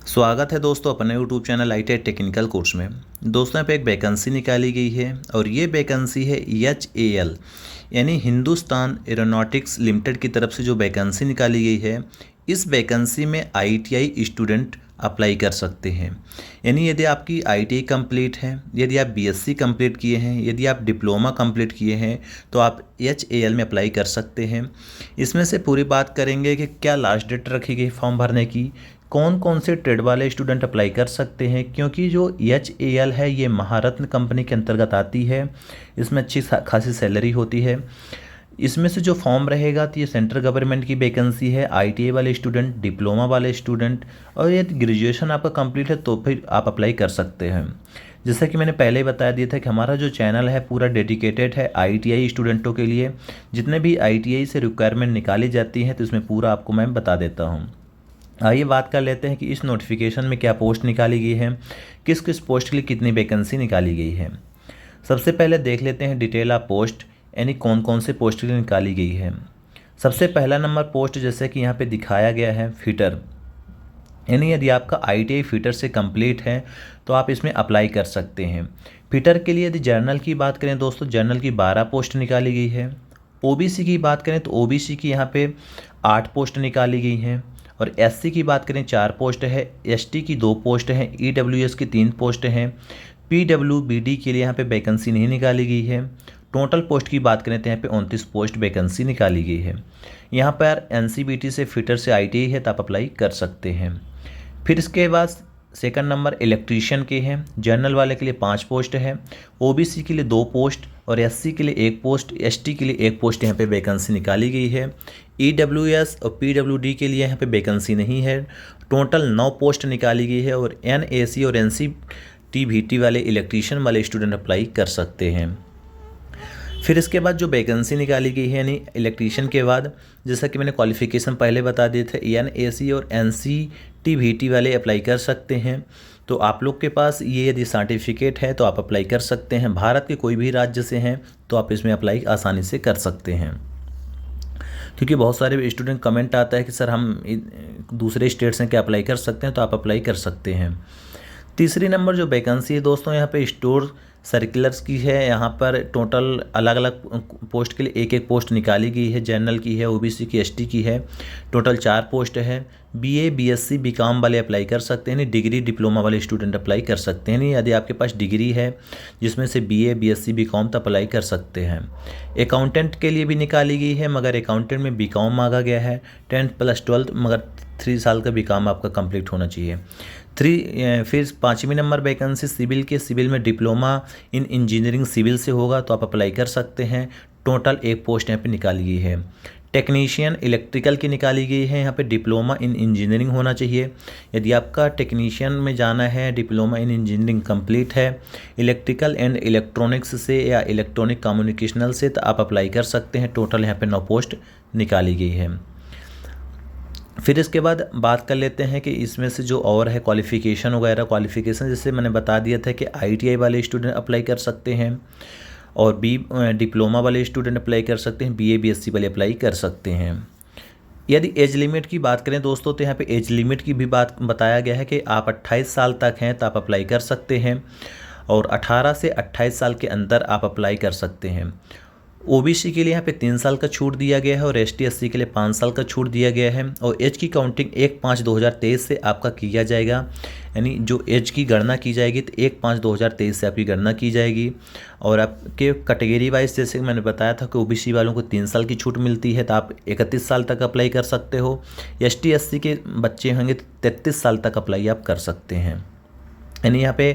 स्वागत है दोस्तों अपने YouTube channel ITI technical course में। दोस्तों यहाँ पे एक वैकेंसी निकाली गई है और ये वैकेंसी है HAL यानी हिंदुस्तान एरोनॉटिक्स लिमिटेड की तरफ से जो वैकेंसी निकाली गई है। इस वैकेंसी में ITI स्टूडेंट अप्लाई कर सकते हैं। यानी यदि आपकी ITI कंप्लीट है, यदि आप BSc कंप्लीट किए हैं, यदि आप डिप्लोमा कंप्लीट किए हैं तो आप HAL में अप्लाई कर सकते हैं। इसमें से पूरी बात करेंगे कि क्या लास्ट डेट रखी गई फॉर्म भरने की, कौन कौन से ट्रेड वाले स्टूडेंट अप्लाई कर सकते हैं, क्योंकि जो HAL है ये महारत्न कंपनी के अंतर्गत आती है। इसमें अच्छी खासी सैलरी होती है। इसमें से जो फॉर्म रहेगा तो ये सेंट्रल गवर्नमेंट की वैकेंसी है। ITI वाले स्टूडेंट, डिप्लोमा वाले स्टूडेंट और यदि ग्रेजुएशन आपका कंप्लीट है तो फिर आप अप्लाई कर सकते हैं। जैसा कि मैंने पहले ही बता दिया था कि हमारा जो चैनल है पूरा डेडिकेटेड है ITI स्टूडेंटों के लिए। जितने भी ITI से रिक्वायरमेंट निकाली जाती हैं तो इसमें पूरा आपको मैं बता देता हूँ। आइए बात कर लेते हैं कि इस नोटिफिकेशन में क्या पोस्ट निकाली गई है, किस किस पोस्ट के लिए कितनी वैकेंसी निकाली गई है। सबसे पहले देख लेते हैं डिटेल ऑफ पोस्ट, यानी कौन कौन से पोस्ट के लिए निकाली गई है। सबसे पहला नंबर पोस्ट जैसे कि यहाँ पे दिखाया गया है फिटर, यानी यदि आपका ITI फिटर से कंप्लीट है तो आप इसमें अप्लाई कर सकते हैं। फिटर के लिए यदि जर्नल की बात करें दोस्तों, जर्नल की 12 पोस्ट निकाली गई है। OBC की बात करें तो OBC की यहाँ पे 8 पोस्ट निकाली गई हैं। और SC की बात करें 4 पोस्ट है, ST की 2 पोस्ट हैं, EWS की 3 पोस्ट हैं। PWBD के लिए यहाँ पे वैकेंसी नहीं निकाली गई है। टोटल पोस्ट की बात करें तो यहाँ पे 29 पोस्ट वैकेंसी निकाली गई है। यहाँ पर NCBT से फिटर से ITI है तो आप अप्लाई कर सकते हैं। फिर इसके बाद सेकंड नंबर इलेक्ट्रीशियन के हैं। जनरल वाले के लिए 5 पोस्ट है, OBC के लिए 2 पोस्ट और SC के लिए 1 पोस्ट, ST के लिए 1 पोस्ट यहाँ पे वैकेंसी निकाली गई है। EWS और PWD के लिए यहाँ पे वैकेंसी नहीं है। टोटल 9 पोस्ट निकाली गई है और NAC और NCTVT वाले इलेक्ट्रीशियन वाले स्टूडेंट अप्लाई कर सकते हैं। फिर इसके बाद जो वैकेंसी निकाली गई है यानी इलेक्ट्रीशियन के बाद, जैसा कि मैंने क्वालिफ़िकेशन पहले बता दिए थे, NAC और NCTVT वाले अप्लाई कर सकते हैं। तो आप लोग के पास ये यदि सर्टिफिकेट है तो आप अप्लाई कर सकते हैं। भारत के कोई भी राज्य से हैं तो आप इसमें अप्लाई आसानी से कर सकते हैं। क्योंकि बहुत सारे स्टूडेंट कमेंट आता है कि सर हम दूसरे स्टेट से क्या अप्लाई कर सकते हैं, तो आप अप्लाई कर सकते हैं। तीसरी नंबर जो वैकेंसी है दोस्तों यहाँ पे स्टोर सर्कुलर्स की है। यहाँ पर टोटल अलग अलग पोस्ट के लिए एक एक पोस्ट निकाली गई है। जनरल की है, OBC की, ST की है। टोटल 4 पोस्ट है। BA BSc BCom वाले अप्लाई कर सकते हैं, नहीं डिग्री डिप्लोमा वाले स्टूडेंट अप्लाई कर सकते हैं। नहीं यदि आपके पास डिग्री है जिसमें से BA BSc BCom तो अप्लाई कर सकते हैं। अकाउंटेंट के लिए भी निकाली गई है, मगर अकाउंटेंट में BCom मांगा गया है 10th + 12th, मगर 3 साल का BCom आपका कंप्लीट होना चाहिए। फिर 5वीं नंबर वैकेंसी सिविल के, सिविल में डिप्लोमा इन इंजीनियरिंग सिविल से होगा तो आप अप्लाई कर सकते हैं। टोटल 1 पोस्ट यहाँ पे निकाली गई है। टेक्नीशियन इलेक्ट्रिकल की निकाली गई है। यहाँ पे डिप्लोमा इन इंजीनियरिंग होना चाहिए। यदि आपका टेक्नीशियन में जाना है, डिप्लोमा इन इंजीनियरिंग कंप्लीट है इलेक्ट्रिकल एंड इलेक्ट्रॉनिक्स से या इलेक्ट्रॉनिक कम्युनिकेशनल से, तो आप अप्लाई कर सकते हैं। टोटल यहाँ पे 9 पोस्ट निकाली गई है। फिर इसके बाद बात कर लेते हैं कि इसमें से जो और है क्वालिफ़िकेशन वगैरह। क्वालिफ़िकेशन जैसे मैंने बता दिया था कि ITI वाले स्टूडेंट अप्लाई कर सकते हैं और डिप्लोमा वाले स्टूडेंट अप्लाई कर सकते हैं, BA BSc वाले अप्लाई कर सकते हैं। यदि एज लिमिट की बात करें दोस्तों तो यहाँ पे एज लिमिट की भी बात बताया गया है कि आप 28 साल तक हैं तो आप अप्लाई कर सकते हैं और 18 से 28 साल के अंदर आप अप्लाई कर सकते हैं। OBC के लिए यहाँ पे 3 साल का छूट दिया गया है और ST SC के लिए 5 साल का छूट दिया गया है। और एज की काउंटिंग 1/5/2023 से आपका किया जाएगा, यानी जो एज की गणना की जाएगी तो 1/5/2023 से आपकी गणना की जाएगी। और आपके कैटेगरी वाइज जैसे मैंने बताया था कि OBC वालों को 3 साल की छूट मिलती है तो आप 31 साल तक अप्लाई कर सकते हो। ST SC के बच्चे होंगे तो 33 साल तक अप्लाई आप कर सकते हैं। यानी यहाँ पे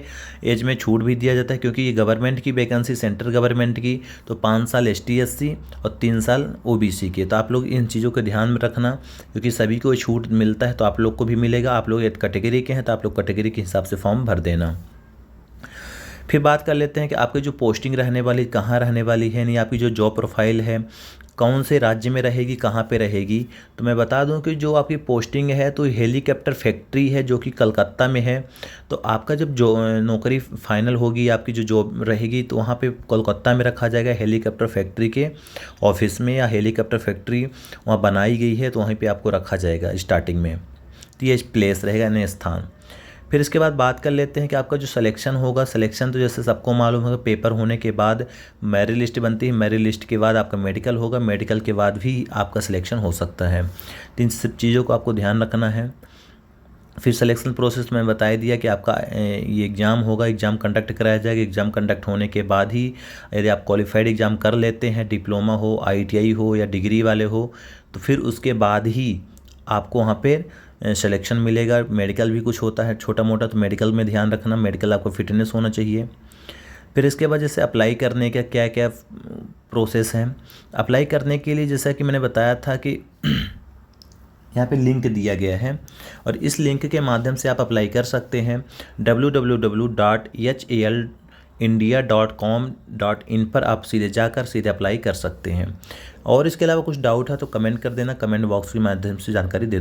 एज में छूट भी दिया जाता है क्योंकि ये गवर्नमेंट की वैकेंसी, सेंट्रल गवर्नमेंट की, तो 5 साल ST SC और 3 साल OBC के। तो आप लोग इन चीज़ों को ध्यान में रखना क्योंकि सभी को छूट मिलता है तो आप लोग को भी मिलेगा। आप लोग एक कैटेगरी के हैं तो आप लोग कैटेगरी के हिसाब से फॉर्म भर देना। फिर बात कर लेते हैं कि आपकी जो पोस्टिंग रहने वाली कहाँ रहने वाली है, यानी आपकी जो जॉब प्रोफाइल है कौन से राज्य में रहेगी, कहाँ पे रहेगी। तो मैं बता दूं कि जो आपकी पोस्टिंग है तो हेलीकॉप्टर फैक्ट्री है जो कि कलकत्ता में है। तो आपका जब जो नौकरी फाइनल होगी, आपकी जो जॉब रहेगी तो वहाँ पे कोलकाता में रखा जाएगा हेलीकॉप्टर फैक्ट्री के ऑफिस में, या हेलीकॉप्टर फैक्ट्री वहाँ बनाई गई है तो वहीं पर आपको रखा जाएगा स्टार्टिंग में। तो ये प्लेस रहेगा, यानी स्थान। फिर इसके बाद बात कर लेते हैं कि आपका जो सिलेक्शन होगा, सिलेक्शन तो जैसे सबको मालूम होगा, पेपर होने के बाद मेरिट लिस्ट बनती है, मेरिट लिस्ट के बाद आपका मेडिकल होगा, मेडिकल के बाद भी आपका सिलेक्शन हो सकता है। तो इन सब चीज़ों को आपको ध्यान रखना है। फिर सिलेक्शन प्रोसेस में बता दिया कि आपका ये एग्ज़ाम होगा, एग्ज़ाम कंडक्ट कराया जाएगा। एग्ज़ाम कंडक्ट होने के बाद ही यदि आप क्वालिफाइड एग्ज़ाम कर लेते हैं, डिप्लोमा हो, ITI हो या डिग्री वाले हो, तो फिर उसके बाद ही आपको वहाँ पे सिलेक्शन मिलेगा। मेडिकल भी कुछ होता है छोटा मोटा, तो मेडिकल में ध्यान रखना, मेडिकल आपको फिटनेस होना चाहिए। फिर इसके बाद जैसे अप्लाई करने का क्या क्या प्रोसेस है। अप्लाई करने के लिए जैसा कि मैंने बताया था कि यहाँ पे लिंक दिया गया है और इस लिंक के माध्यम से आप अप्लाई कर सकते हैं। www.halindia.com.in पर आप सीधे जाकर सीधे अप्लाई कर सकते हैं। और इसके अलावा कुछ डाउट है तो कमेंट कर देना, कमेंट बॉक्स के माध्यम से जानकारी दे